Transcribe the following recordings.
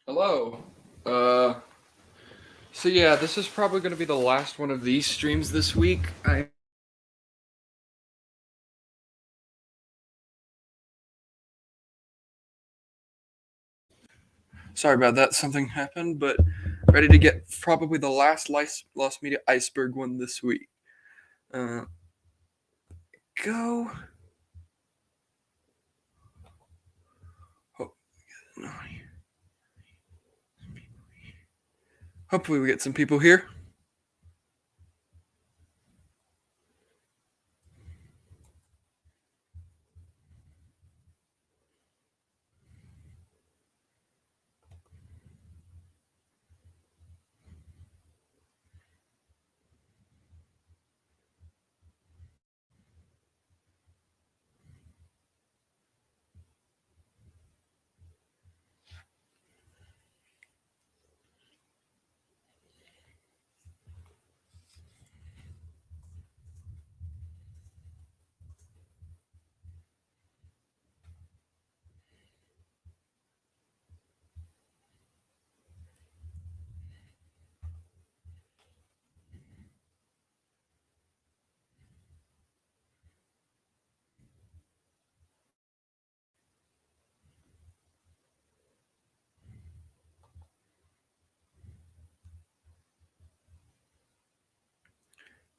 Hello. So yeah, this is probably going to be the last one of these streams this week. Sorry about that. Something happened, but ready to get probably the last Lost Media Iceberg one this week. Uh, go. Oh, no. Hopefully we get some people here.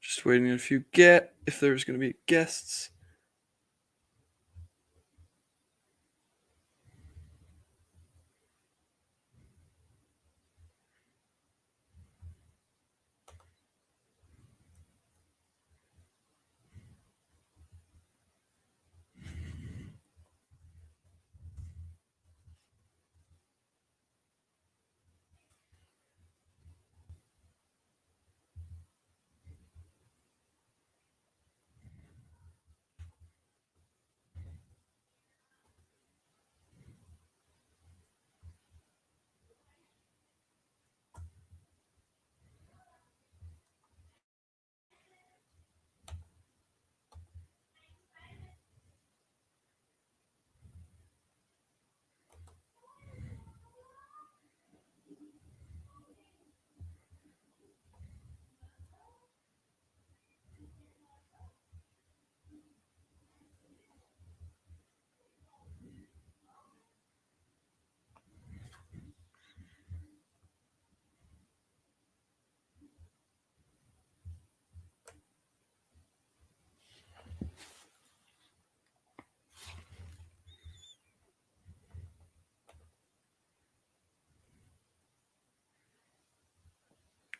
Just waiting if there's going to be guests.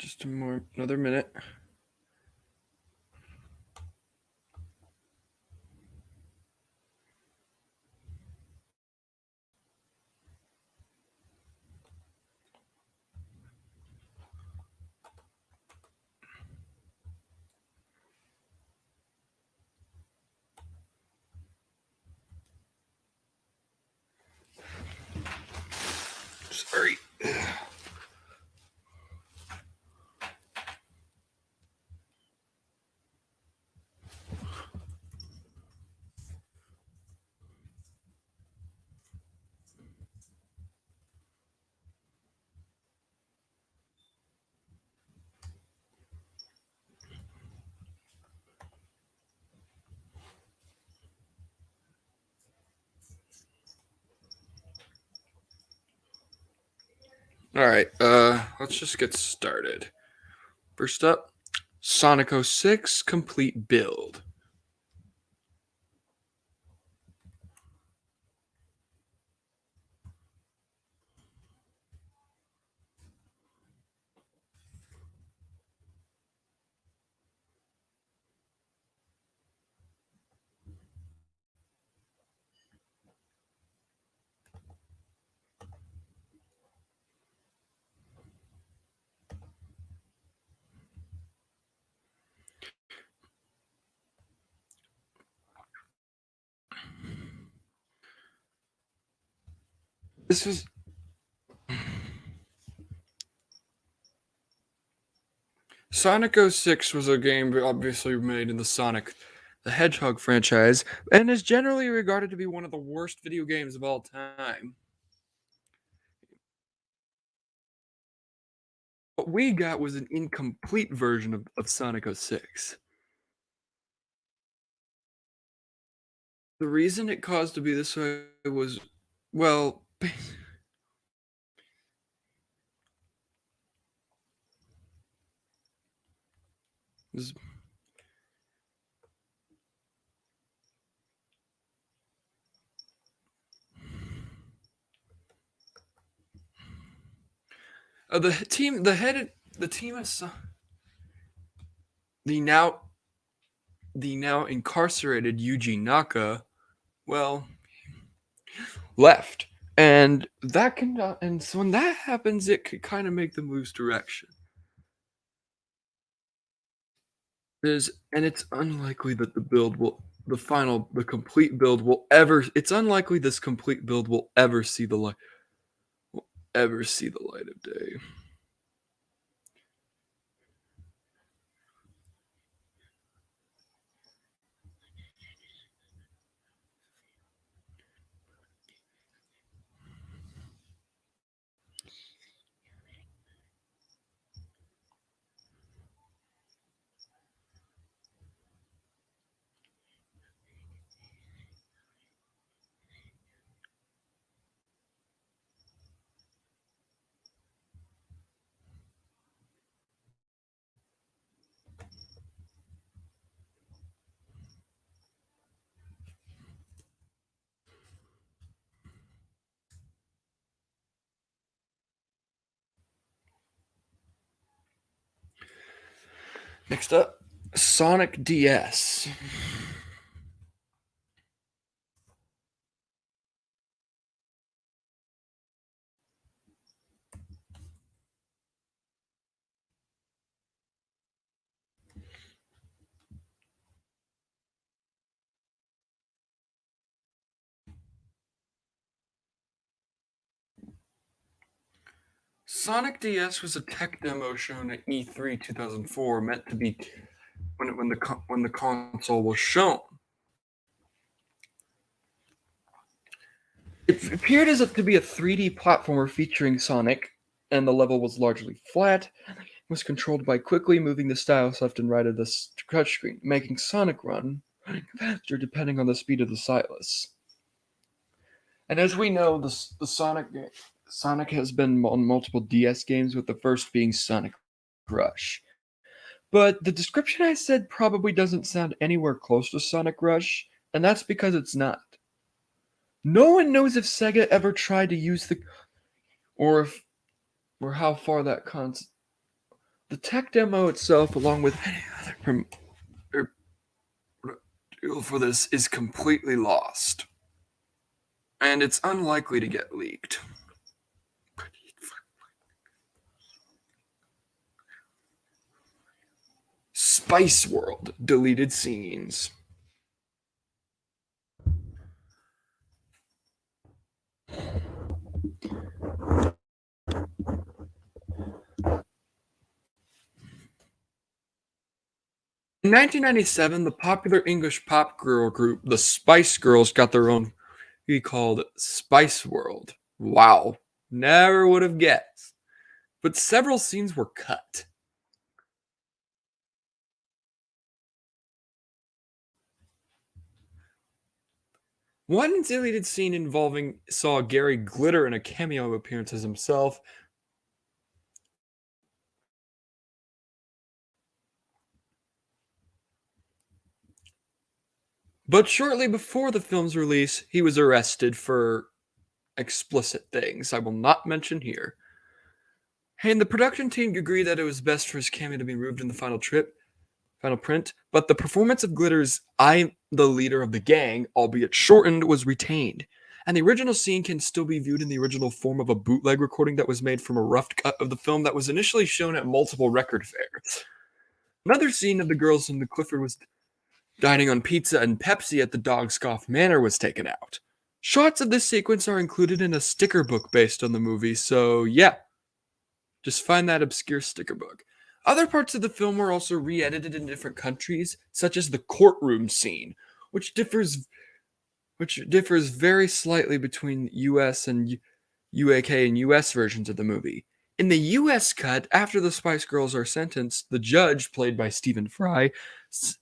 Just another minute. Sorry. All right. Let's just get started. First up, Sonic 06 complete build. This was Sonic 06 was a game obviously made in the Sonic the Hedgehog franchise and is generally regarded to be one of the worst video games of all time. What we got was an incomplete version of Sonic 06. The reason it caused to be this way was, well, was, the team of the now the now incarcerated Yuji Naka, well, left. And so when that happens, it could kind of make them lose direction. It's unlikely that the complete build will ever. It's unlikely this complete build will ever see the light of day. Next up, Sonic DS. Sonic DS was a tech demo shown at E3 2004, meant to be when the console was shown. It appeared as if to be a 3D platformer featuring Sonic, and the level was largely flat. It was controlled by quickly moving the stylus left and right of the touchscreen, making Sonic run faster depending on the speed of the stylus. And as we know, the Sonic has been on multiple DS games, with the first being Sonic Rush. But the description I said probably doesn't sound anywhere close to Sonic Rush, and that's because it's not. No one knows if Sega ever tried to use or how far that the tech demo itself, along with any other for this, is completely lost, and it's unlikely to get leaked. Spice World deleted scenes. In 1997, the popular English pop girl group, the Spice Girls, got their own movie called Spice World. Wow, never would have guessed. But several scenes were cut. One deleted scene involving saw Gary Glitter in a cameo appearance as himself. But shortly before the film's release, he was arrested for explicit things I will not mention here. And the production team agreed that it was best for his cameo to be removed in the final print, but the performance of Glitter's "I'm the leader of the gang," albeit shortened, was retained. And the original scene can still be viewed in the original form of a bootleg recording that was made from a rough cut of the film that was initially shown at multiple record fairs. Another scene of the girls in the Clifford was dining on pizza and Pepsi at the Dog Scoff Manor was taken out. Shots of this sequence are included in a sticker book based on the movie, so yeah, just find that obscure sticker book. Other parts of the film were also re-edited in different countries, such as the courtroom scene, which differs very slightly between US and UAK and US versions of the movie. In the US cut, after the Spice Girls are sentenced, the judge, played by Stephen Fry, s-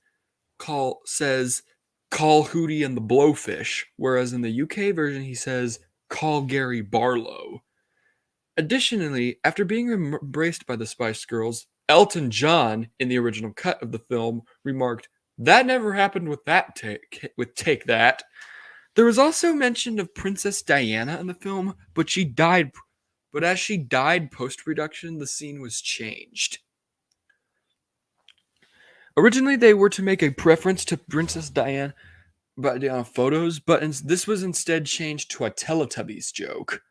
says, "Call Hootie and the Blowfish," whereas in the UK version he says, "Call Gary Barlow." Additionally, after being embraced by the Spice Girls, Elton John, in the original cut of the film, remarked, "That never happened with Take That." There was also mention of Princess Diana in the film, but she died. But as she died post-production, the scene was changed. Originally, they were to make a reference to Princess Diana but photos, but this was instead changed to a Teletubbies joke.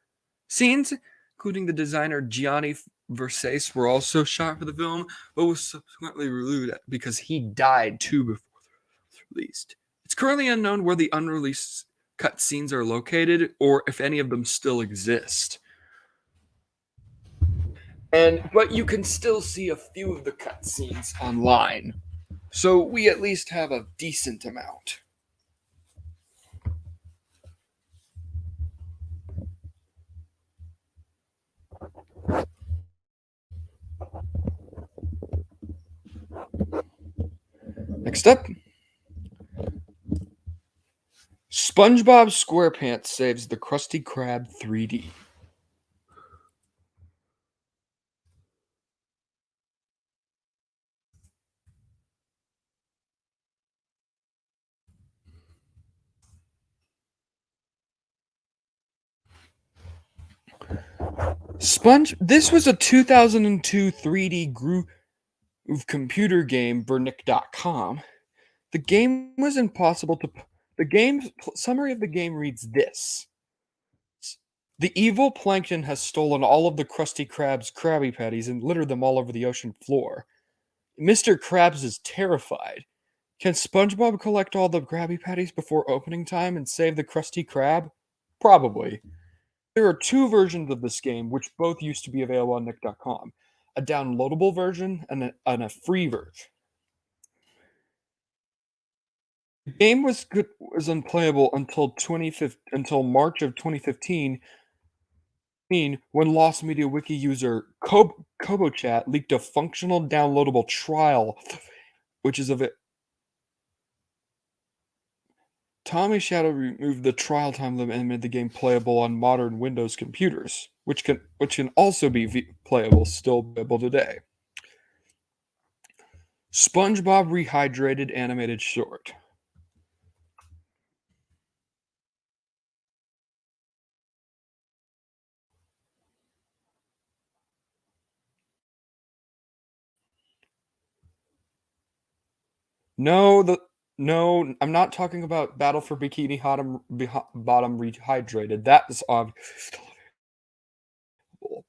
Scenes, including the designer Gianni Versace, were also shot for the film, but was subsequently removed because he died too before it was released. It's currently unknown where the unreleased cut scenes are located, or if any of them still exist. But you can still see a few of the cut scenes online, so we at least have a decent amount. Next up, SpongeBob SquarePants saves the Krusty Krab 3D. This was a 2002 3D Groove computer game for Nick.com. The game was impossible to. The game's summary of the game reads this: the evil plankton has stolen all of the Krusty Krab's Krabby Patties and littered them all over the ocean floor. Mr. Krabs is terrified. Can SpongeBob collect all the Krabby Patties before opening time and save the Krusty Krab? Probably. There are two versions of this game, which both used to be available on Nick.com: a downloadable version and a free version. The game was unplayable until March of 2015, when Lost Media Wiki user KoboChat leaked a functional downloadable trial, which is of it. Tommy Shadow removed the trial time limit and made the game playable on modern Windows computers, which can also be still playable today. SpongeBob Rehydrated animated short. No, no, I'm not talking about Battle for Bottom Rehydrated. That is obviously still available.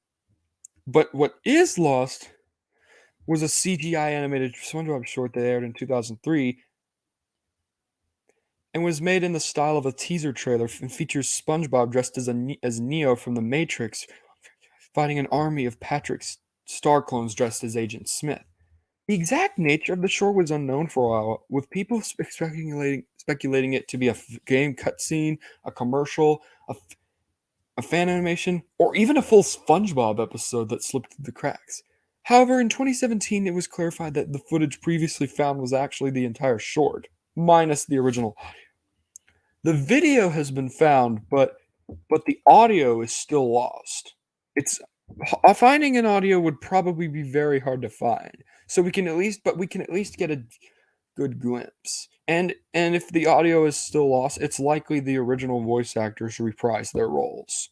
But what is lost was a CGI animated SpongeBob short that aired in 2003 and was made in the style of a teaser trailer and features SpongeBob dressed as Neo from The Matrix, fighting an army of Patrick Star clones dressed as Agent Smith. The exact nature of the short was unknown for a while, with people speculating it to be a game cutscene, a commercial, a fan animation, or even a full SpongeBob episode that slipped through the cracks. However, in 2017, it was clarified that the footage previously found was actually the entire short, minus the original. The video has been found, but the audio is still lost. It's Finding an audio would probably be very hard to find. So we can at least get a good glimpse. And if the audio is still lost, it's likely the original voice actors reprise their roles.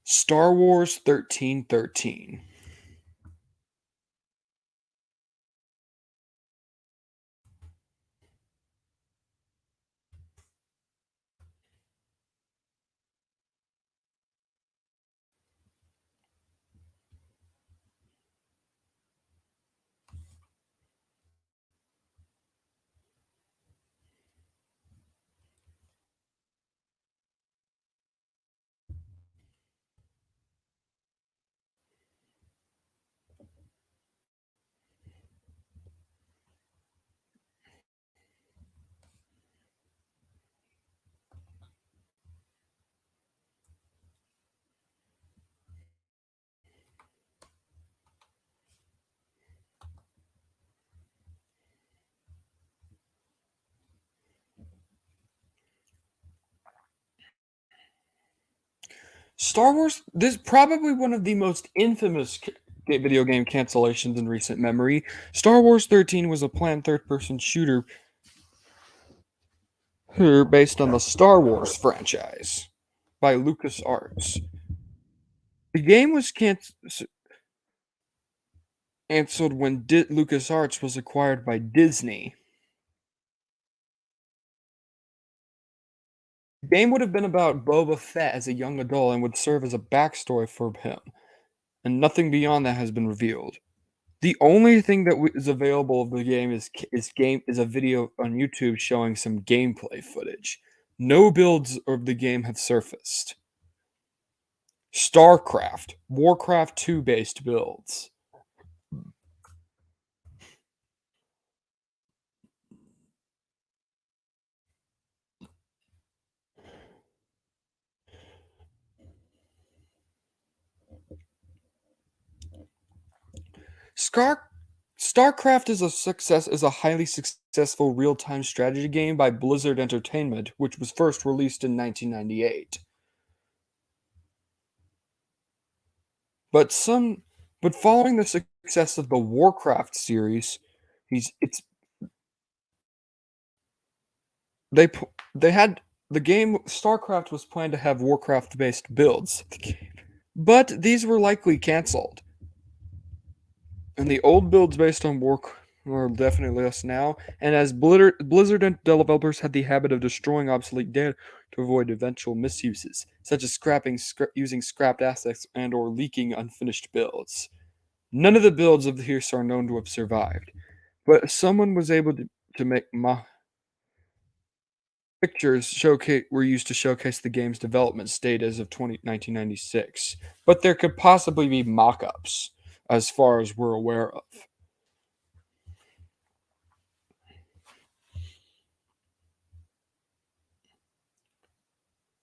Star Wars 1313. Star Wars, this is probably one of the most infamous video game cancellations in recent memory. Star Wars 13 was a planned third-person shooter based on the Star Wars franchise by LucasArts. The game was canceled when LucasArts was acquired by Disney. The game would have been about Boba Fett as a young adult and would serve as a backstory for him, and nothing beyond that has been revealed. The only thing that is available of the game is a video on YouTube showing some gameplay footage. No builds of the game have surfaced. StarCraft, Warcraft 2 based builds. Scar StarCraft is a highly successful real-time strategy game by Blizzard Entertainment, which was first released in 1998. But some but following the success of the Warcraft series, he's it's they had the game StarCraft was planned to have Warcraft-based builds, but these were likely canceled. And the old builds based on Warcraft are definitely less now. And as Blizzard and developers had the habit of destroying obsolete data to avoid eventual misuses, such as using scrapped assets and/or leaking unfinished builds. None of the builds of the Hearse are known to have survived, but someone was able to make pictures were used to showcase the game's development state as of 1996. But there could possibly be mock-ups, as far as we're aware of.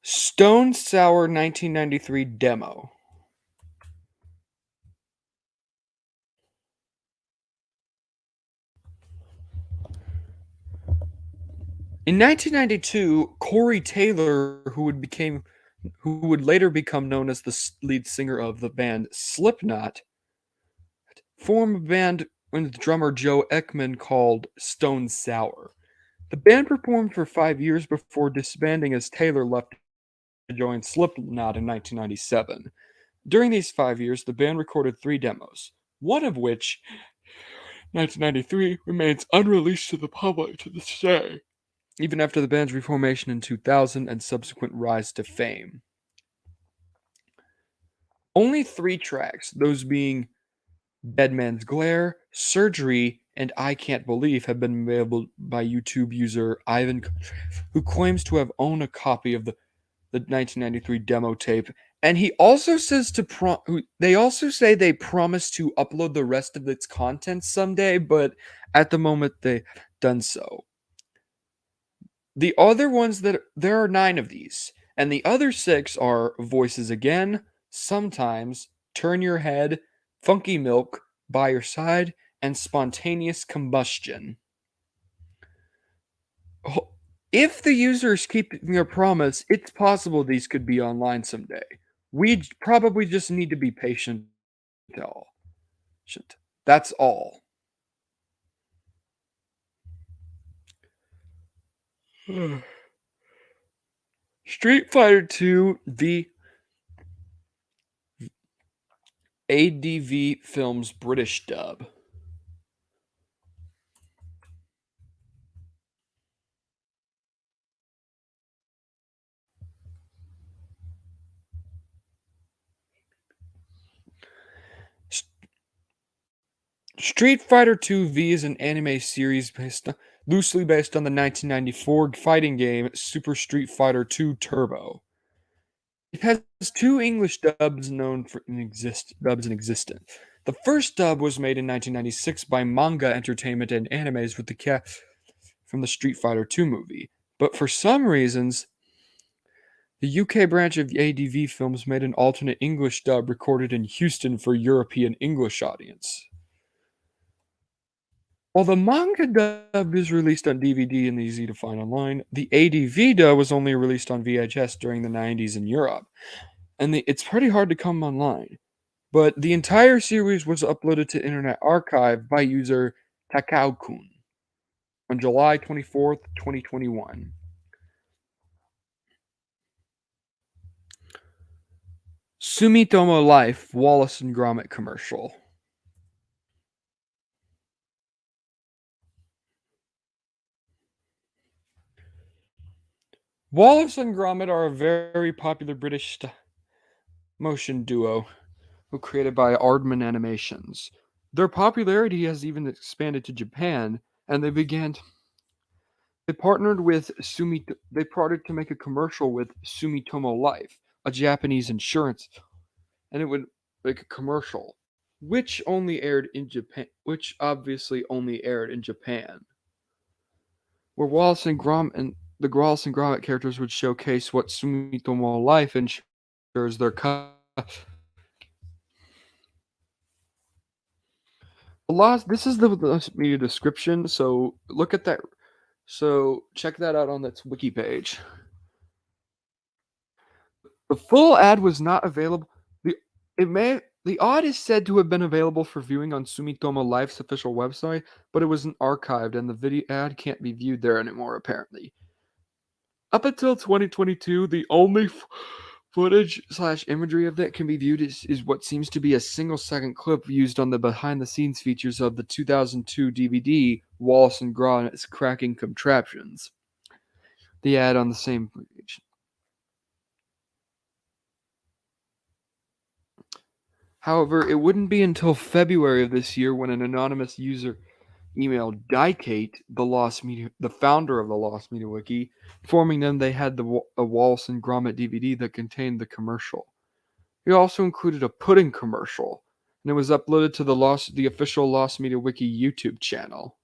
Stone Sour 1993 demo. In 1992, Corey Taylor, who would later become known as the lead singer of the band Slipknot, formed a band with drummer Joe Ekman called Stone Sour. The band performed for 5 years before disbanding as Taylor left to join Slipknot in 1997. During these 5 years, the band recorded 3 demos, one of which, 1993, remains unreleased to the public to this day, even after the band's reformation in 2000 and subsequent rise to fame. Only 3 tracks, those being Dead Man's Glare, Surgery, and I Can't Believe, have been available by YouTube user Ivan, who claims to have owned a copy of the 1993 demo tape. And he also says they also say they promise to upload the rest of its content someday, but at the moment they've done so. The other ones there are 9 of these, and the other 6 are Voices Again, Sometimes, Turn Your Head, Funky Milk, By Your Side, and Spontaneous Combustion. If the users keep their promise, it's possible these could be online someday. We probably just need to be patient. That's all. Street Fighter 2 v ADV Films British dub. Street Fighter 2 V is an anime series loosely based on the 1994 fighting game Super Street Fighter 2 Turbo. It has 2 English dubs in existence. The first dub was made in 1996 by Manga Entertainment and Animes with the cast from the Street Fighter 2 movie. But for some reasons, the UK branch of ADV Films made an alternate English dub recorded in Houston for European English audience. While the manga dub is released on DVD and easy to find online, the ADV dub was only released on VHS during the 90s in Europe. and it's pretty hard to come online. But the entire series was uploaded to Internet Archive by user Takao-kun on July 24th, 2021. Sumitomo Life Wallace and Gromit commercial. Wallace and Gromit are a very popular British motion duo who created by Aardman Animations. Their popularity has even expanded to Japan, and they partnered with they partnered to make a commercial with Sumitomo Life, a Japanese insurance, and it would make a commercial which obviously only aired in Japan, where the Wallace and Gromit characters would showcase what Sumitomo Life ensures their a lot. This is the media description, so look at that. So check that out on its wiki page. The full ad was not available. The ad is said to have been available for viewing on Sumitomo Life's official website, but it wasn't archived, and the video ad can't be viewed there anymore. Apparently, up until 2022, the only footage slash imagery of that can be viewed is what seems to be a single-second clip used on the behind-the-scenes features of the 2002 DVD Wallace and Gromit's Cracking Contraptions. The ad on the same page. However, it wouldn't be until February of this year when an anonymous user emailed Dykate, the founder of the Lost Media Wiki, informing them they had a Wallace and Gromit DVD that contained the commercial. It also included a pudding commercial, and it was uploaded to the official Lost Media Wiki YouTube channel.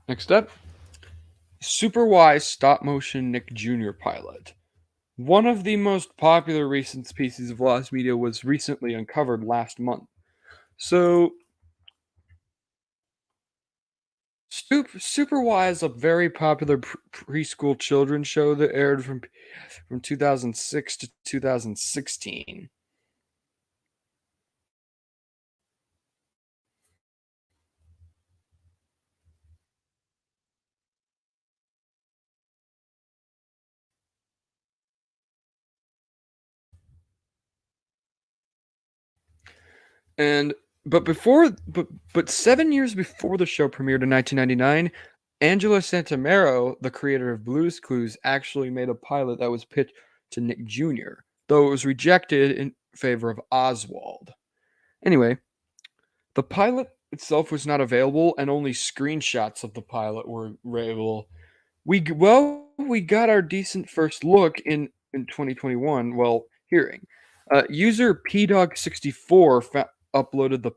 Next up, Super Wise stop motion Nick Jr. pilot. One of the most popular recent species of lost media was recently uncovered last month. So, Super Wise, a very popular preschool children's show that aired from 2006 to 2016. And but 7 years before the show premiered in 1999, Angela Santamero, the creator of Blue's Clues, actually made a pilot that was pitched to Nick Jr., though it was rejected in favor of Oswald. Anyway, the pilot itself was not available, and only screenshots of the pilot were available. We got our decent first look in 2021. Well, hearing user pdog64 uploaded the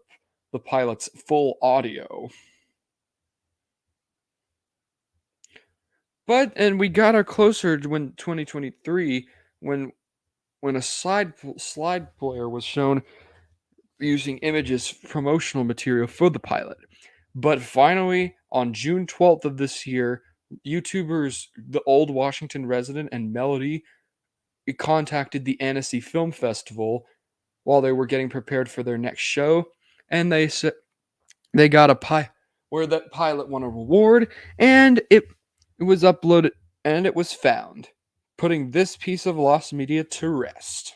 pilot's full audio, and we got our closer to when 2023 when a slide player was shown using images promotional material for the pilot. But finally, on June 12th of this year, YouTubers The Old Washington Resident and Melody contacted the Annecy Film Festival while they were getting prepared for their next show, and they said they got where that pilot won a reward, and it was uploaded and it was found, putting this piece of lost media to rest.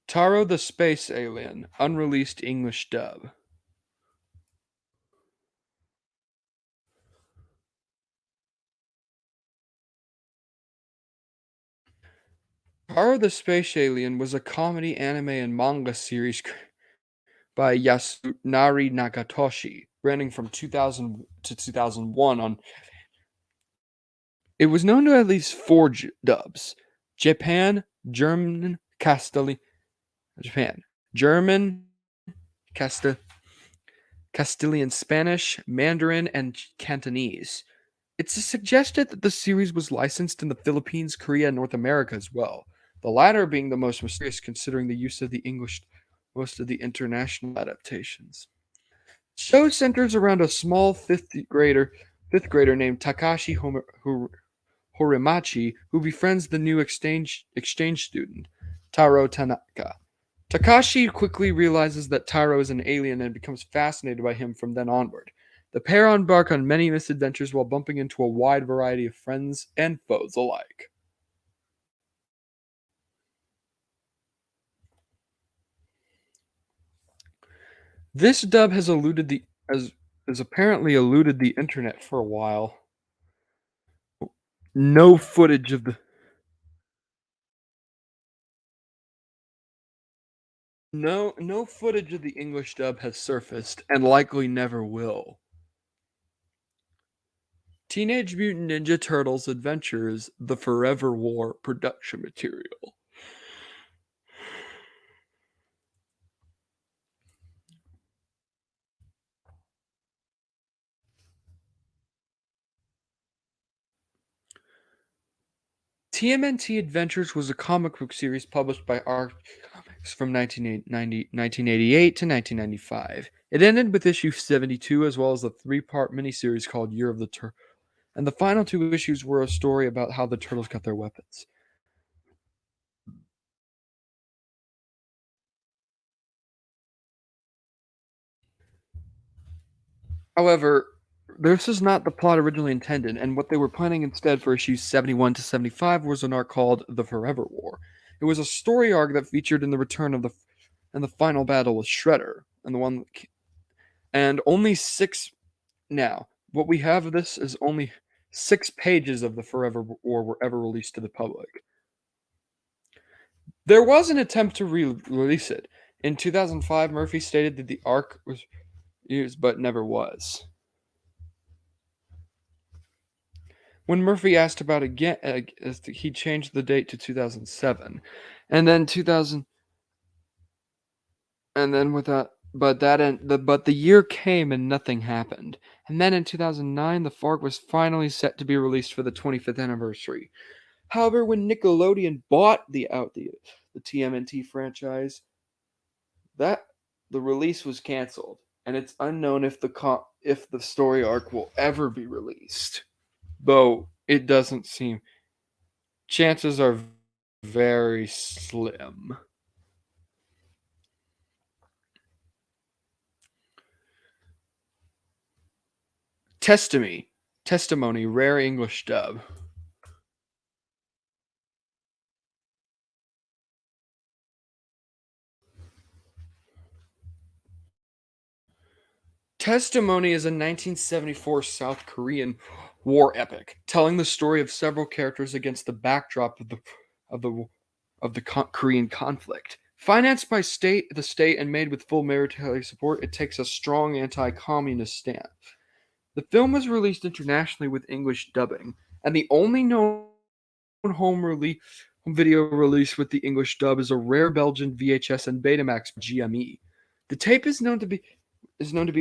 Taro the Space Alien, unreleased English dub. Taro the Space Alien was a comedy anime and manga series by Yasunari Nakatoshi, running from 2000 to 2001 on. It was known to at least four dubs: Japan, German, Japan, German, Casta- Castilian Spanish, Mandarin, and Cantonese. It's suggested that the series was licensed in the Philippines, Korea, and North America as well, the latter being the most mysterious considering the use of the English most of the international adaptations. Show centers around a small fifth grader named Takashi Horimachi who befriends the new exchange student, Taro Tanaka. Takashi quickly realizes that Taro is an alien and becomes fascinated by him from then onward. The pair embark on many misadventures while bumping into a wide variety of friends and foes alike. This dub has apparently eluded the internet for a while. No footage of the no footage of the English dub has surfaced and likely never will. Teenage Mutant Ninja Turtles Adventures: The Forever War production material. TMNT Adventures was a comic book series published by Arc Comics from 1988 to 1995. It ended with issue 72 as well as a three-part miniseries called Year of the Turtle. And the final two issues were a story about how the turtles got their weapons. However, this is not the plot originally intended, and what they were planning instead for issues 71 to 75 was an arc called The Forever War. It was a story arc that featured in the return of the final battle with Shredder, and the one and only six now. What we have of this is only 6 pages of the Forever War were ever released to the public. There was an attempt to release it. In 2005, Murphy stated that the arc was used but never was. When Murphy asked about it again, he changed the date to 2007, and then 2000, and then with that, but the year came and nothing happened. And then in 2009, the FARC was finally set to be released for the 25th anniversary. However, when Nickelodeon bought the TMNT franchise, that the release was canceled, and it's unknown if the story arc will ever be released. Though it doesn't seem chances are very slim. Testimony, rare English dub. Testimony is a 1974 South Korean war epic, telling the story of several characters against the backdrop of the Korean conflict. Financed by the state and made with full military support, it takes a strong anti-communist stand. The film was released internationally with English dubbing, and the only known home video release with the English dub is a rare Belgian VHS and Betamax GME. The tape is known to be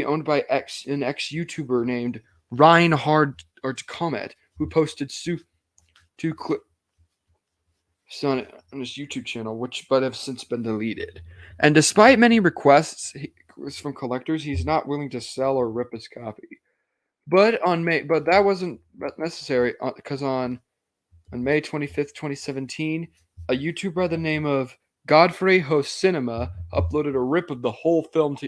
owned by an ex YouTuber named Reinhard or Comet, who posted two clips on his YouTube channel, which but have since been deleted. And despite many from collectors, he's not willing to sell or rip his copy. But that wasn't necessary because on May 25th, 2017, a YouTuber by the name of Godfrey Host Cinema uploaded a rip of the whole film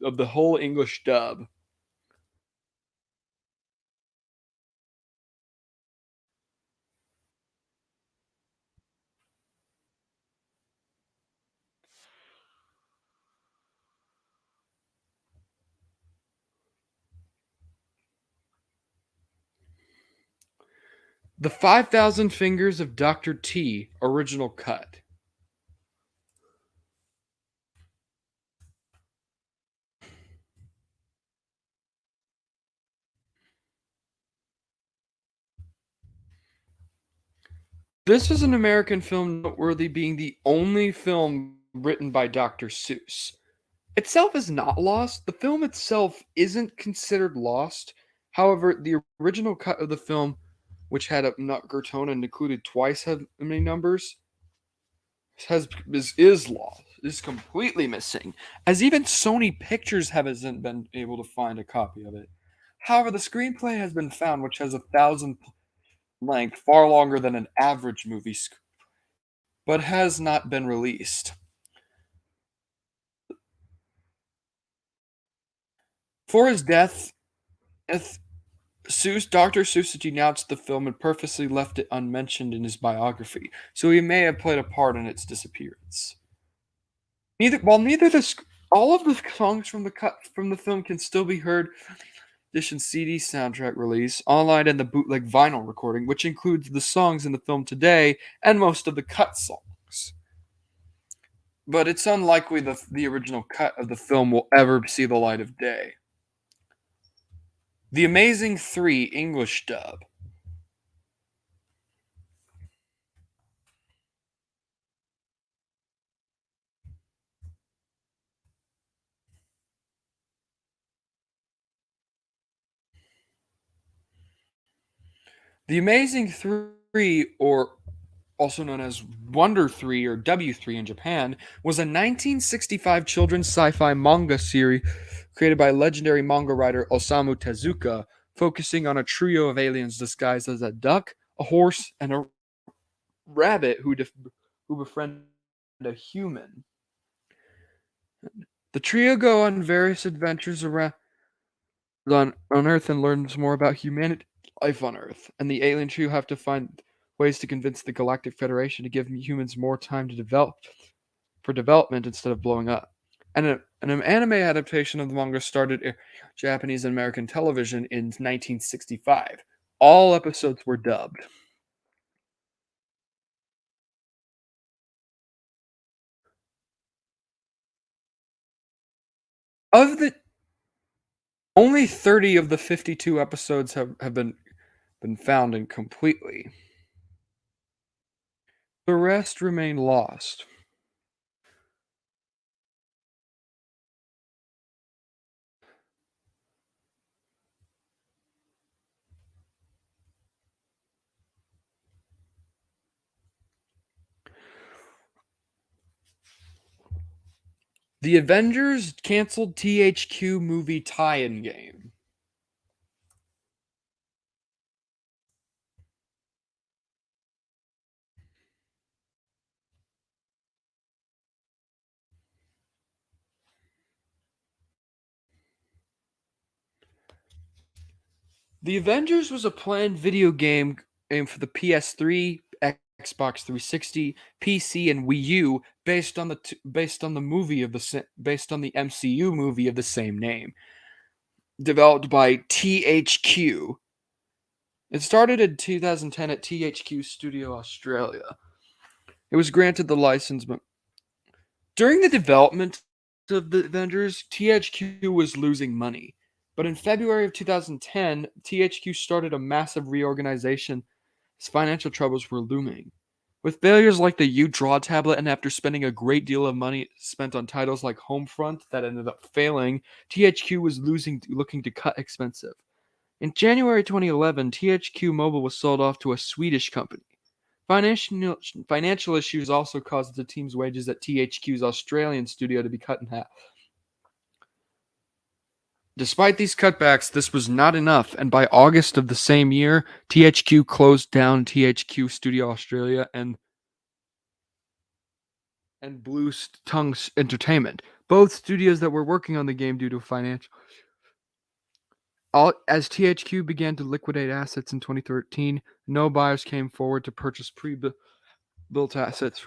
of the whole English dub. The 5,000 Fingers of Dr. T original cut. This is an American film noteworthy being the only film written by Dr. Seuss. Itself is not lost. The film itself isn't considered lost. However, the original cut of the film, which had a Nutgertone and included twice as many numbers, is lost. Is completely missing, as even Sony Pictures hasn't been able to find a copy of it. However, the screenplay has been found, which has 1,000 length, far longer than an average movie, but has not been released. For his death, Dr. Seuss denounced the film and purposely left it unmentioned in his biography, so he may have played a part in its disappearance. Neither all of the songs from the film can still be heard edition CD soundtrack release online and the bootleg vinyl recording, which includes the songs in the film today and most of the cut songs. But it's unlikely the original cut of the film will ever see the light of day. The Amazing 3 English dub. The Amazing 3, or also known as Wonder 3 or W3 in Japan, was a 1965 children's sci-fi manga series created by legendary manga writer Osamu Tezuka, focusing on a trio of aliens disguised as a duck, a horse, and a rabbit who befriend a human. The trio go on various adventures around on Earth and learns more about humanity life on Earth, and the alien trio have to find ways to convince the Galactic Federation to give humans more time to development instead of blowing up. And an anime adaptation of the manga started in Japanese and American television in 1965. All episodes were dubbed. Of the Only 30 of the 52 episodes have been found and completely. The rest remain lost. The Avengers canceled THQ movie tie-in game. The Avengers was a planned video game aimed for the PS3, Xbox 360, PC, and Wii U, based on the based on the MCU movie of the same name, developed by THQ. It started in 2010 at THQ Studio Australia. It was granted the license, but during the development of the Avengers, THQ was losing money. But in February of 2010, THQ started a massive reorganization as financial troubles were looming. With failures like the U Draw tablet and after spending a great deal of money spent on titles like Homefront that ended up failing, THQ was looking to cut expensive. In January 2011, THQ Mobile was sold off to a Swedish company. Financial, financial issues also caused the team's wages at THQ's Australian studio to be cut in half. Despite these cutbacks, this was not enough, and by August of the same year, THQ closed down THQ Studio Australia and Blue Tongue Entertainment, both studios that were working on the game due to financial. As THQ began to liquidate assets in 2013, no buyers came forward to purchase pre-built assets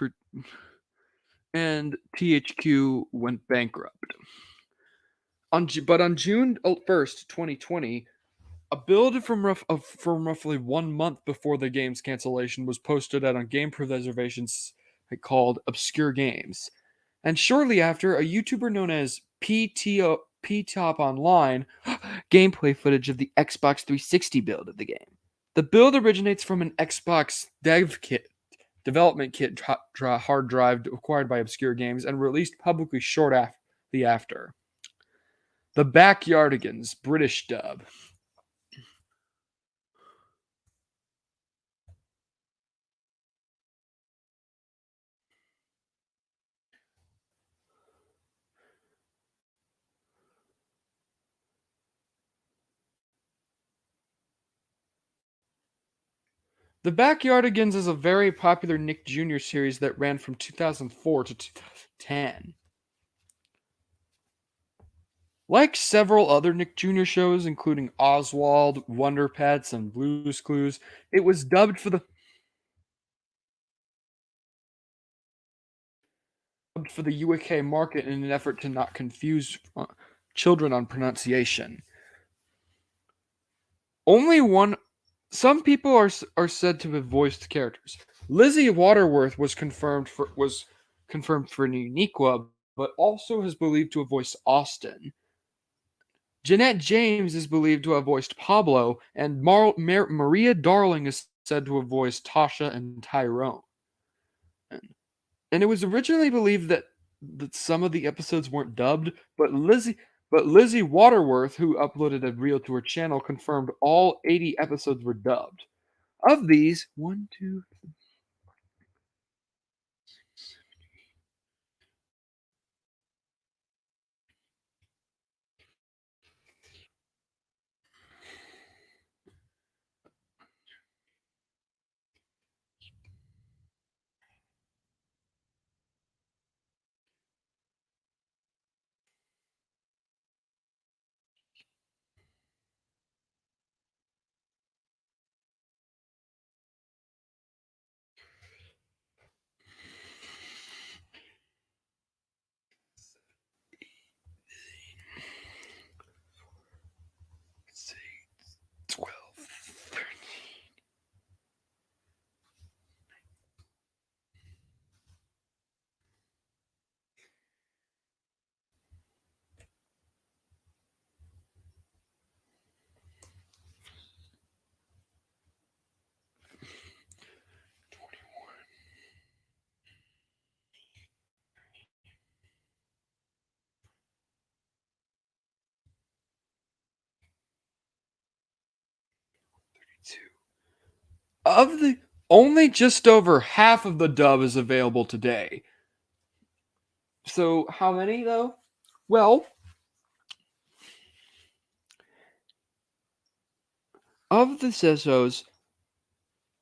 and THQ went bankrupt. On June 1st, 2020, A build from roughly 1 month before the game's cancellation was posted out on game preservations called Obscure Games. And shortly after, a YouTuber known as PTOP Online gameplay footage of the Xbox 360 build of the game. The build originates from an Xbox development kit hard drive acquired by Obscure Games and released publicly shortly after. The Backyardigans British dub. The Backyardigans is a very popular Nick Jr. series that ran from 2004 to 2010. Like several other Nick Jr. shows, including Oswald, Wonder Pets, and Blue's Clues, it was dubbed for the UK market in an effort to not confuse children on pronunciation. Only one. Some people are said to have voiced characters. Lizzie Waterworth was confirmed for Uniqua, but also is believed to have voiced Austin. Jeanette James is believed to have voiced Pablo, and Maria Darling is said to have voiced Tasha and Tyrone. And it was originally believed that some of the episodes weren't dubbed, but Lizzie Waterworth, who uploaded a reel to her channel, confirmed all 80 episodes were dubbed. Of these, 1, 2, 12, 32. Of the only just over half of the dub is available today. So how many though? Well, of the CISOs,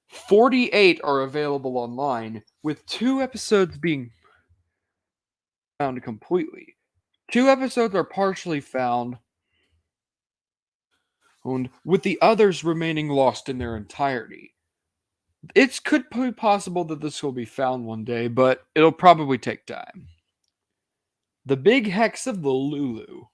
48 are available online, with 2 episodes being found completely. 2 episodes are partially found, with the others remaining lost in their entirety. It could be possible that this will be found one day, but it'll probably take time. The Big Hex of the Lulu.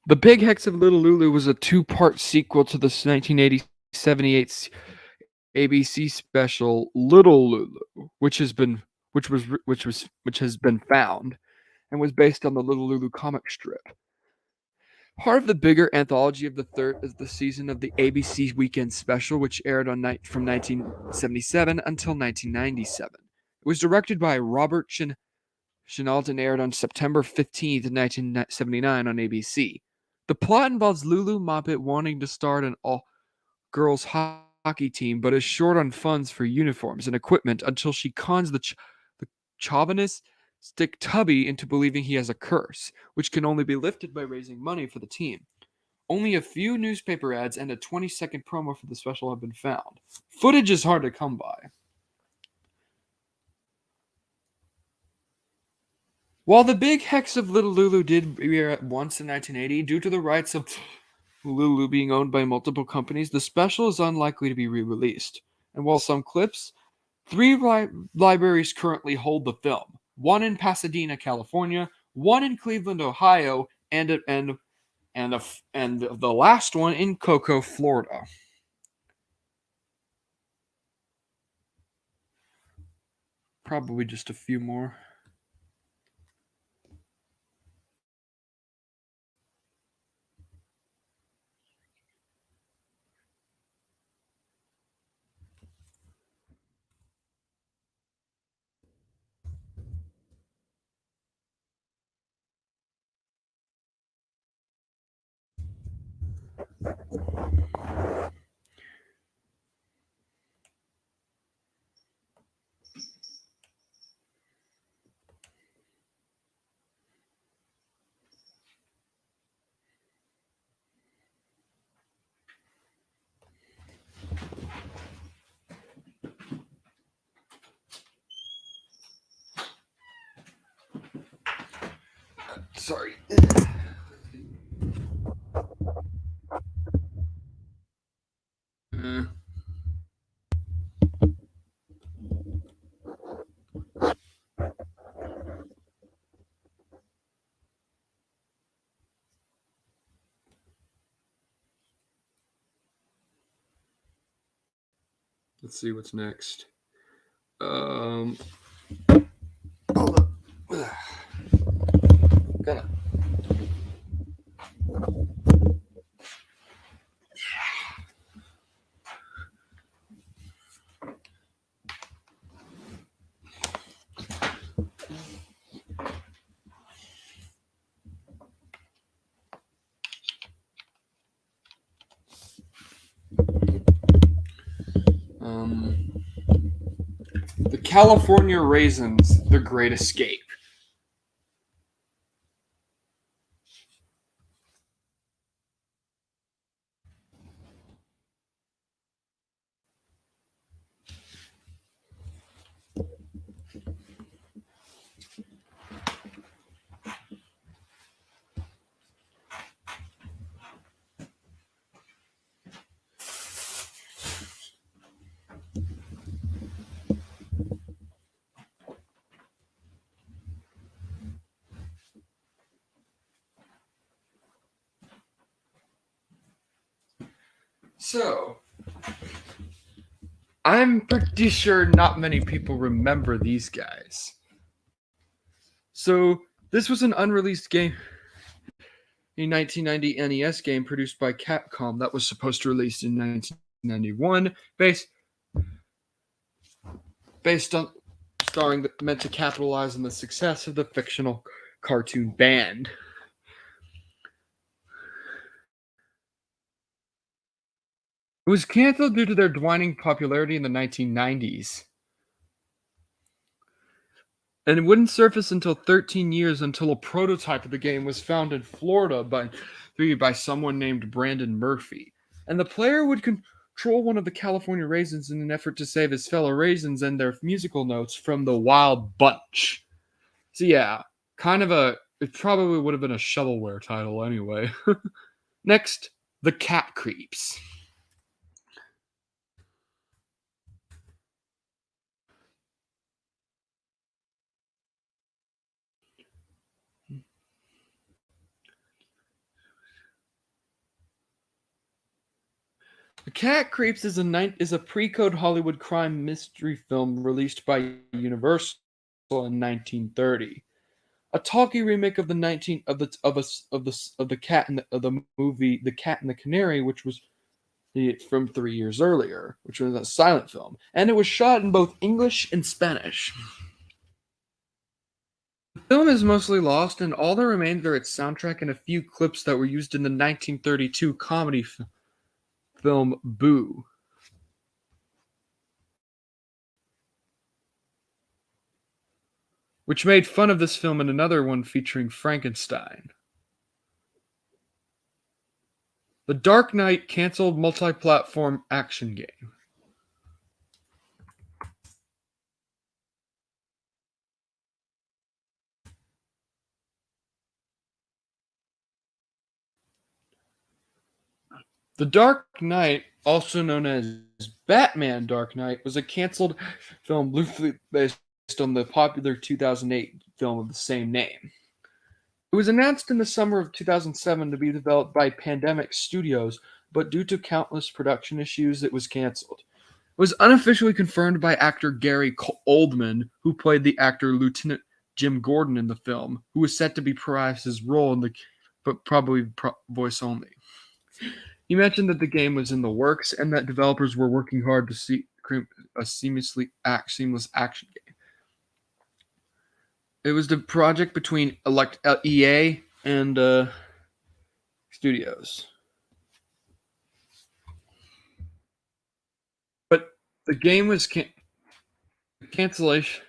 The Big Hex of Little Lulu was a two-part sequel to the 1978 ABC special Little Lulu, which has been found and was based on the Little Lulu comic strip. Part of the bigger anthology of the third is the season of the ABC Weekend Special, which aired from 1977 until 1997. It was directed by Robert Chenault and aired on September 15th, 1979 on ABC. The plot involves Lulu Moppet wanting to start an all-girls hockey team, but is short on funds for uniforms and equipment until she cons the chauvinistic Tubby into believing he has a curse, which can only be lifted by raising money for the team. Only a few newspaper ads and a 20-second promo for the special have been found. Footage is hard to come by. While the Big Hex of Little Lulu did premiere at once in 1980, due to the rights of Lulu being owned by multiple companies, the special is unlikely to be re released. And while some clips, three libraries currently hold the film: one in Pasadena, California, one in Cleveland, Ohio, and the last one in Cocoa, Florida. Probably just a few more. Sorry. Uh, let's see what's next. Um, hold up. Gonna. Um, the California Raisins, The Great Escape. So, I'm pretty sure not many people remember these guys. So, this was an unreleased game, a 1990 NES game produced by Capcom that was supposed to release in 1991, based on starring meant to capitalize on the success of the fictional cartoon band. It was canceled due to their dwindling popularity in the 1990s. And it wouldn't surface until 13 years until a prototype of the game was found in Florida by someone named Brandon Murphy. And the player would control one of the California Raisins in an effort to save his fellow Raisins and their musical notes from the Wild Bunch. So yeah, it probably would have been a shovelware title anyway. Next, The Cat Creeps. The Cat Creeps is a pre-code Hollywood crime mystery film released by Universal in 1930. A talkie remake of the 19 of the cat and of the movie The Cat and the Canary, which was from 3 years earlier, which was a silent film, and it was shot in both English and Spanish. The film is mostly lost, and all that remains are its soundtrack and a few clips that were used in the 1932 comedy film Boo, which made fun of this film, and another one featuring Frankenstein. The Dark Knight canceled multi-platform action game. The Dark Knight, also known as Batman Dark Knight, was a canceled film loosely based on the popular 2008 film of the same name. It was announced in the summer of 2007 to be developed by Pandemic Studios, but due to countless production issues, it was canceled. It was unofficially confirmed by actor Gary Oldman, who played the actor Lieutenant Jim Gordon in the film, who was set to be reprise his role in the, but probably voice only. He mentioned that the game was in the works and that developers were working hard to create a seamless action game. It was the project between EA and studios. But the game was cancellation.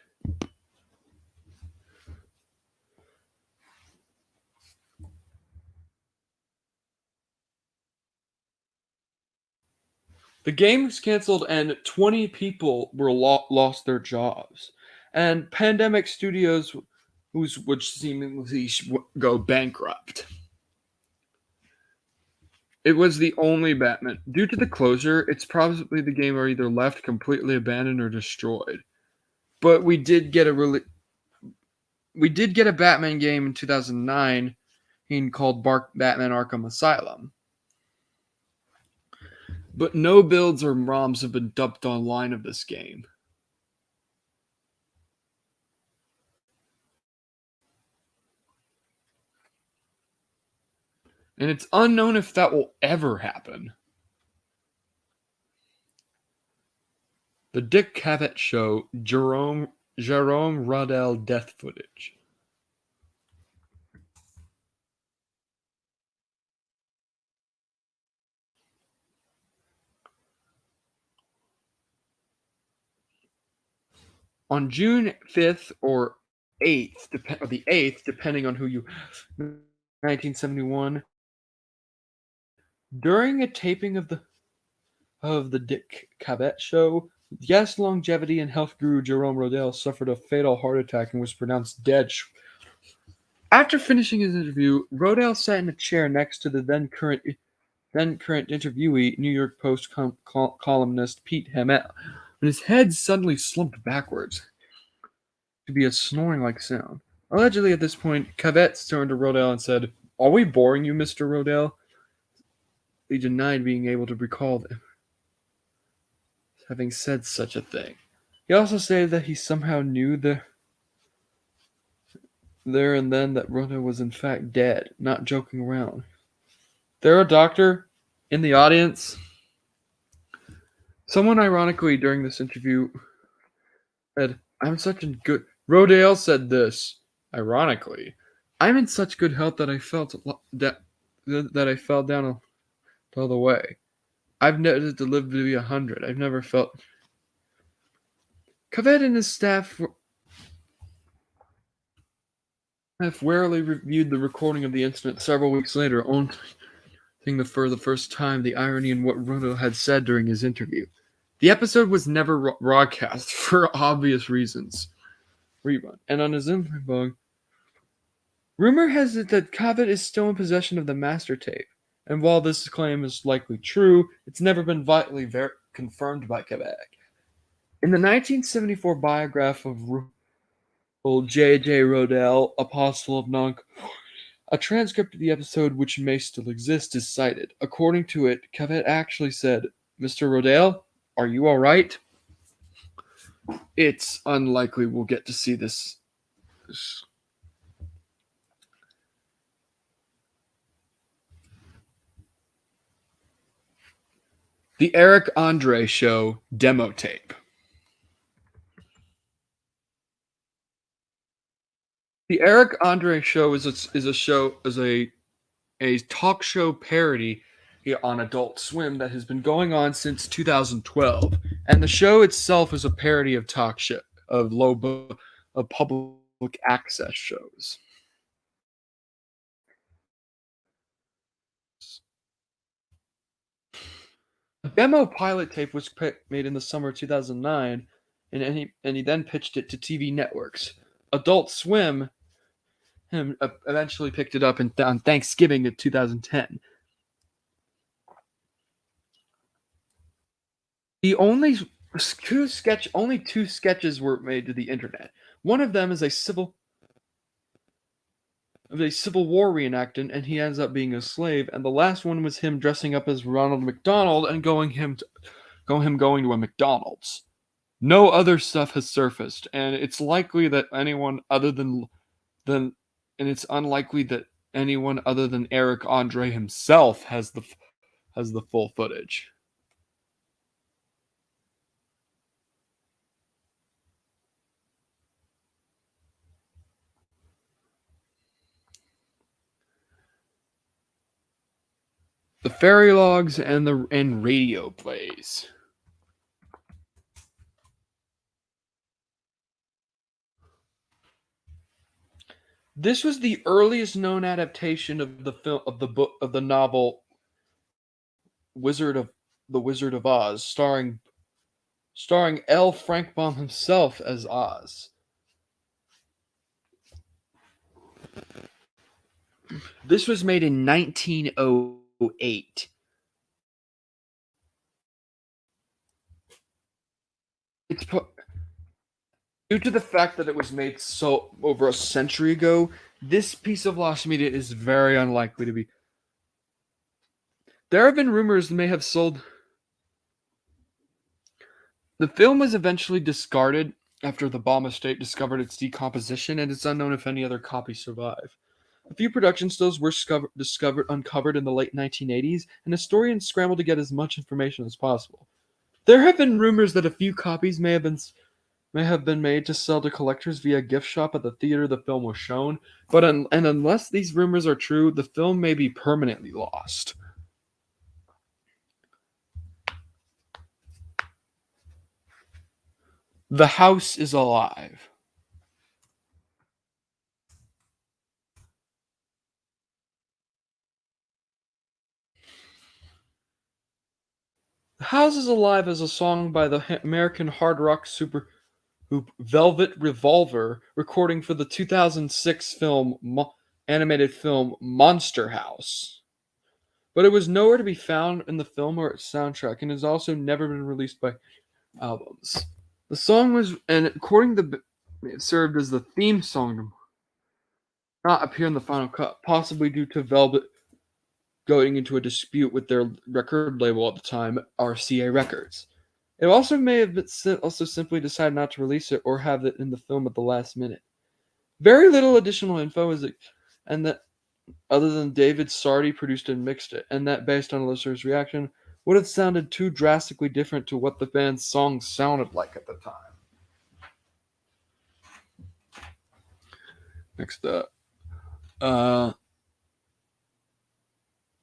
The game was canceled and 20 people were lost their jobs. And Pandemic Studios would seemingly go bankrupt. It was the only Batman. Due to the closure, it's probably the game are either left completely abandoned or destroyed. But we did get a Batman game in 2009 called Batman Arkham Asylum. But no builds or ROMs have been dumped online of this game. And it's unknown if that will ever happen. The Dick Cavett Show, Jerome Rodell death footage. On June 5th or 8th, or the 8th, depending on who you 1971, during a taping of the Dick Cavett Show, yes, longevity and health guru Jerome Rodell suffered a fatal heart attack and was pronounced dead. After finishing his interview, Rodell sat in a chair next to the then current interviewee, New York Post columnist Pete Hamill, when his head suddenly slumped backwards to be a snoring-like sound. Allegedly, at this point, Cavett turned to Rodell and said, "Are we boring you, Mr. Rodell?" He denied being able to recall having said such a thing. He also stated that he somehow knew there and then that Rodell was in fact dead, not joking around. There, a doctor in the audience. Someone ironically during this interview said, "I'm such a good." Rodale said this ironically, "I'm in such good health that I felt that I fell down all the way. I've never lived to be 100. I've never felt." Cavett and his staff have warily reviewed the recording of the incident several weeks later, only seeing for the first time the irony in what Rodale had said during his interview. The episode was never broadcast for obvious reasons. Rerun. And on his Iceberg, rumor has it that Cavett is still in possession of the master tape. And while this claim is likely true, it's never been vitally confirmed by Quebec. In the 1974 biograph of J.J. Rodell, Apostle of Non, a transcript of the episode, which may still exist, is cited. According to it, Cavett actually said, "Mr. Rodell, are you all right?" It's unlikely we'll get to see this. The Eric Andre Show demo tape. The Eric Andre Show is a talk show parody on Adult Swim that has been going on since 2012, and the show itself is a parody of talk show of public access shows. A demo pilot tape was made in the summer of 2009, and he then pitched it to TV networks. Adult Swim eventually picked it up on Thanksgiving of 2010. The only two sketches were made to the internet. One of them is a Civil War reenactment, and he ends up being a slave. And the last one was him dressing up as Ronald McDonald and going to a McDonald's. No other stuff has surfaced, and it's likely that anyone other than and it's unlikely that anyone other than Eric Andre himself has the full footage. The fairy logs and radio plays. This was the earliest known adaptation of the novel Wizard of The Wizard of Oz, starring L. Frank Baum himself as Oz. This was made in 1908. It's due to the fact that it was made so over a century ago. This piece of lost media is very unlikely to be. There have been rumors it may have sold. The film was eventually discarded after the Baum estate discovered its decomposition, and it's unknown if any other copies survive. A few production stills were uncovered in the late 1980s, and historians scrambled to get as much information as possible. There have been rumors that a few copies may have been made to sell to collectors via a gift shop at the theater the film was shown, but unless these rumors are true, the film may be permanently lost. The house is alive. The House is Alive is a song by the American hard rock super group Velvet Revolver, recording for the 2006 animated film Monster House. But it was nowhere to be found in the film or its soundtrack, and has also never been released by albums. The song was, and according to it served as the theme song to not appear in the final cut, possibly due to Velvet going into a dispute with their record label at the time, RCA Records. It also may have been also simply decided not to release it or have it in the film at the last minute. Very little additional info and that other than David Sardi produced and mixed it, and that based on a listener's reaction would have sounded too drastically different to what the band's songs sounded like at the time. Next up,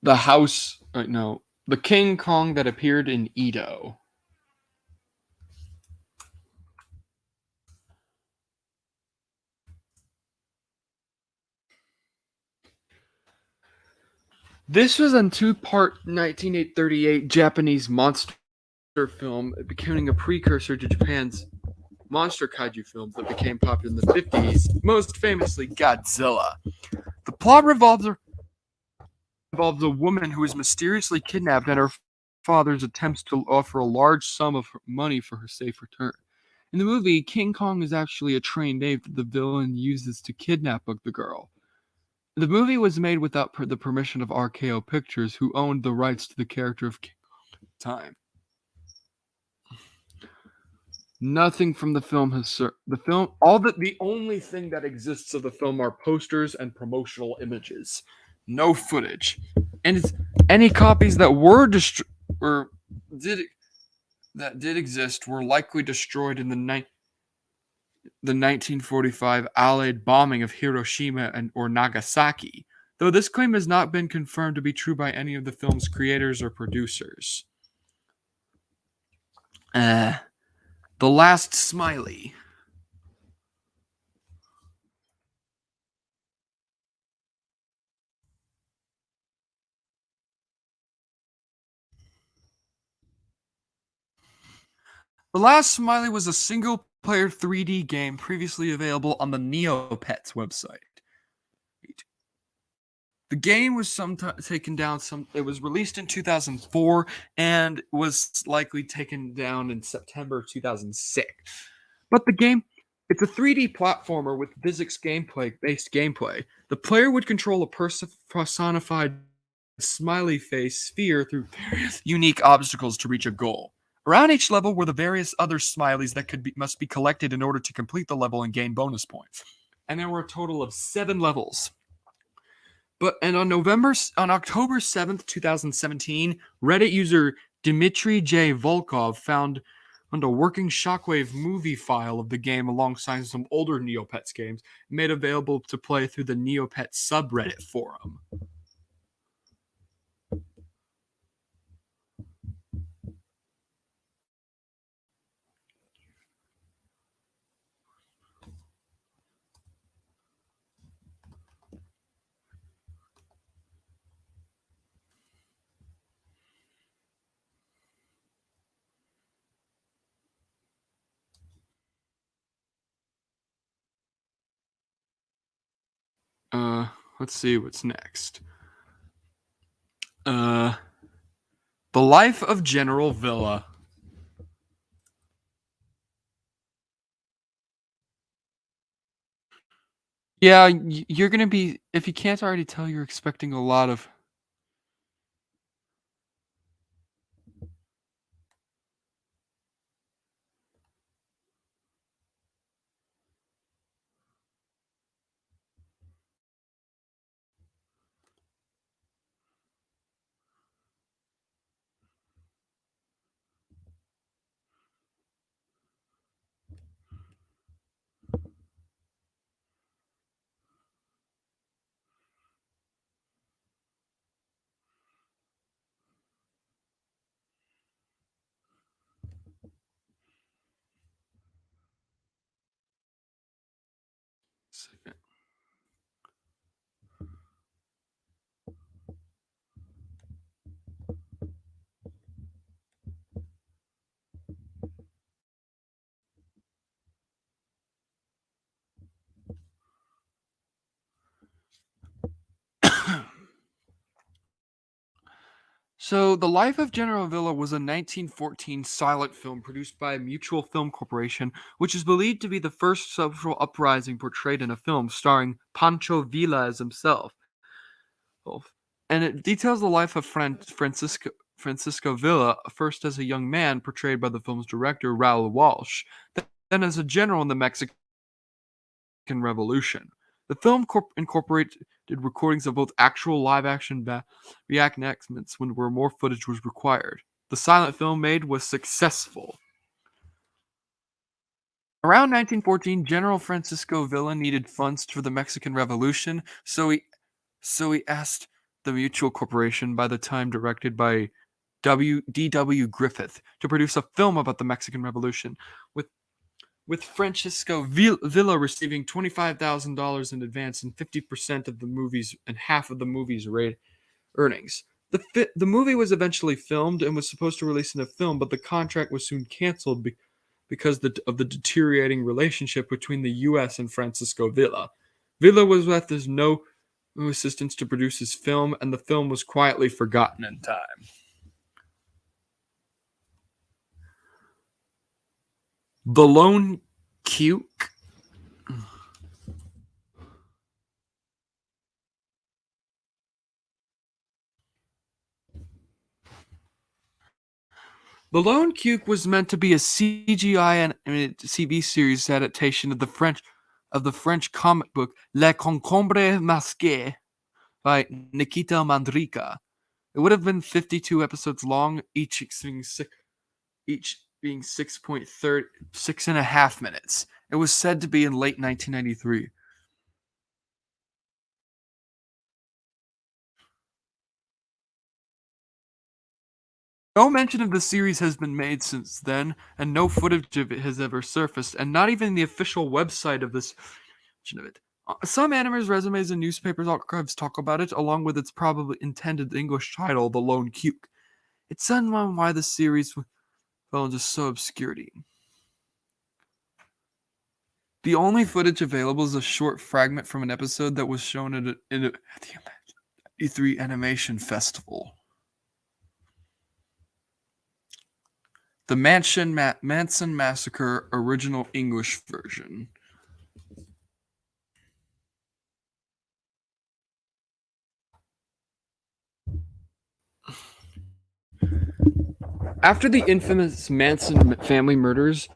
the house. No, the King Kong that appeared in Edo. This was a two-part 1938 Japanese monster film, becoming a precursor to Japan's monster kaiju films that became popular in the 50s, most famously Godzilla. The plot involves a woman who is mysteriously kidnapped and her father's attempts to offer a large sum of money for her safe return. In the movie, King Kong is actually a trained ape that the villain uses to kidnap the girl. The movie was made without the permission of RKO Pictures, who owned the rights to the character of King Kong at the time. Nothing from the film has the only thing that exists of the film are posters and promotional images. No footage. And any copies that did exist were likely destroyed in the 1945 Allied bombing of Hiroshima or Nagasaki, though this claim has not been confirmed to be true by any of the film's creators or producers. The Last Smiley. The Last Smiley was a single-player 3D game previously available on the Neopets website. The game was taken down. It was released in 2004 and was likely taken down in September 2006. But the game, it's a 3D platformer with physics based gameplay. The player would control a personified smiley face sphere through various unique obstacles to reach a goal. Around each level were the various other smileys that must be collected in order to complete the level and gain bonus points. And there were a total of 7 levels. On October 7th, 2017, Reddit user Dmitry J. Volkov found a working Shockwave movie file of the game alongside some older Neopets games made available to play through the Neopets subreddit forum. Let's see what's next. The Life of General Villa. Yeah, you're gonna be, if you can't already tell, you're expecting a lot of. So, The Life of General Villa was a 1914 silent film produced by Mutual Film Corporation, which is believed to be the first social uprising portrayed in a film, starring Pancho Villa as himself. And it details the life of Francisco Villa, first as a young man, portrayed by the film's director, Raoul Walsh, then as a general in the Mexican Revolution. The film incorporated recordings of both actual live-action reenactments when more footage was required. The silent film made was successful. Around 1914, General Francisco Villa needed funds for the Mexican Revolution, so he asked the Mutual Corporation, by the time directed by D.W. Griffith, to produce a film about the Mexican Revolution, with Francisco Villa receiving $25,000 in advance and 50% of the movies and half of the movie's earnings. The movie was eventually filmed and was supposed to release in a film, but the contract was soon canceled because of the deteriorating relationship between the U.S. and Francisco Villa. Villa was left as no assistance to produce his film, and the film was quietly forgotten in time. The Lone Cuke. The Lone Cuke was meant to be a CGI animated TV series adaptation of the French comic book Le Concombre Masqué by Nikita Mandrika. It would have been 52 episodes long, each being 6.5 minutes. It was said to be in late 1993. No mention of the series has been made since then, and no footage of it has ever surfaced, and not even the official website of this of it. Some animators' resumes and newspapers archives talk about it, along with its probably intended English title, The Lone Cuke. It's unknown why the series fell into so obscurity. The only footage available is a short fragment from an episode that was shown at the E3 Animation Festival. The Manson Massacre original English version. After the infamous Manson family murders,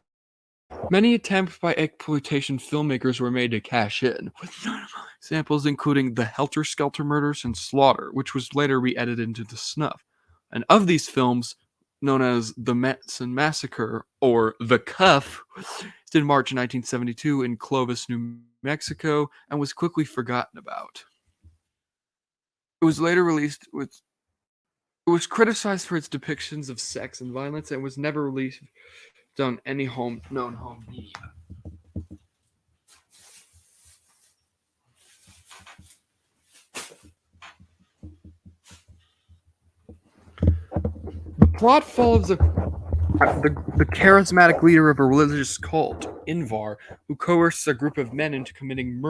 many attempts by exploitation filmmakers were made to cash in, with notable examples including the Helter Skelter murders and Slaughter, which was later re-edited into The Snuff. And of these films, known as The Manson Massacre or The Cuff, was in March 1972 in Clovis, New Mexico, and was quickly forgotten about. It was later released with. It was criticized for its depictions of sex and violence and was never released on any known home media. The plot follows the charismatic leader of a religious cult, Invar, who coerces a group of men into committing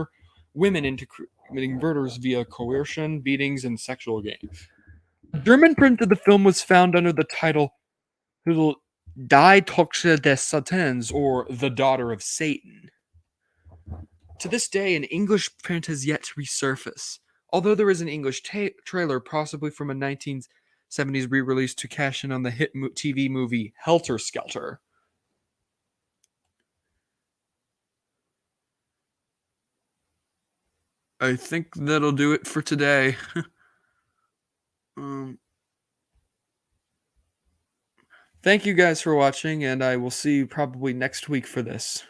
women into committing murders via coercion, beatings, and sexual games. A German print of the film was found under the title Die Tochter des Satans, or The Daughter of Satan. To this day, an English print has yet to resurface, although there is an English trailer, possibly from a 1970s re-release to cash in on the hit TV movie Helter Skelter. I think that'll do it for today. um, Thank you guys for watching, and I will see you probably next week for this.